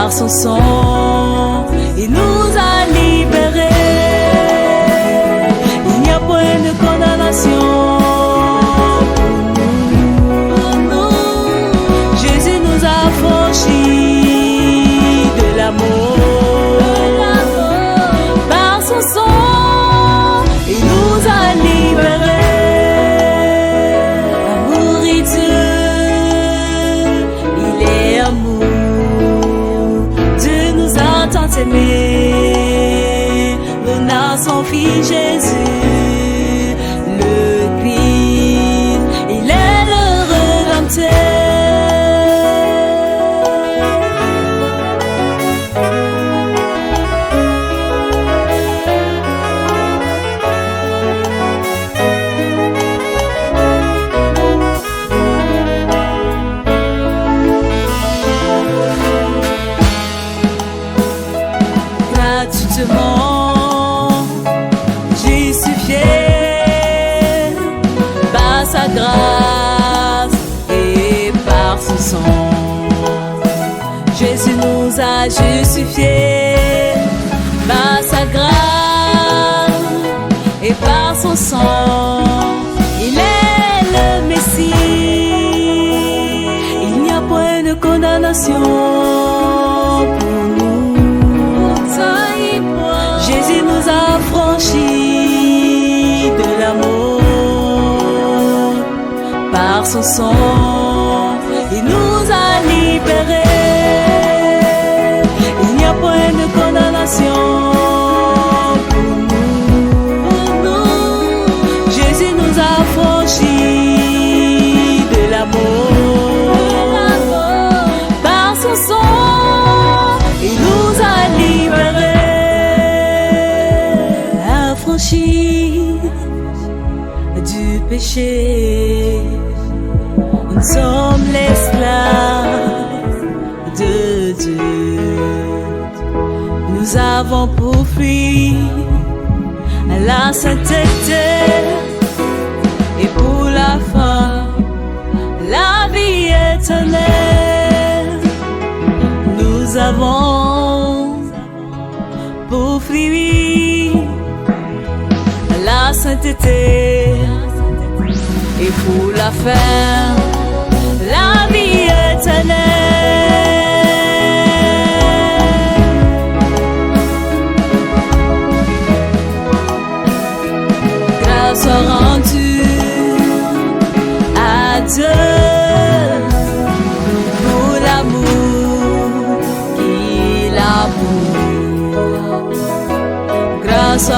Par son sang, il nous a libérés. Il n'y a point de condamnation pour nous. Jésus nous a franchis de l'amour. Par son sang, il nous a libérés. Amour est Dieu, il est amour. Dieu nous a tant aimés, donna son Fils Jésus, le Christ, il est le Rédempteur. Gratuitement justifié par sa grâce et par son sang. Jésus nous a justifiés par sa grâce et par son sang. Il est le Messie. Il n'y a point de condamnation pour nous. Jésus nous a franchis de l'amour. Par son sang, il nous a libérés. Il n'y a point de condamnation pour nous. Jésus nous a franchis de l'amour. Par son sang, il nous a libérés. Du péché, nous sommes l'esclave de Dieu. Nous avons pourfui la sainteté et pour la fin, la vie éternelle. Nous avons pourfui la sainteté et pour la fin, la vie éternelle. Grâce rendue à Dieu pour l'amour qu'il a pour nous. Grâce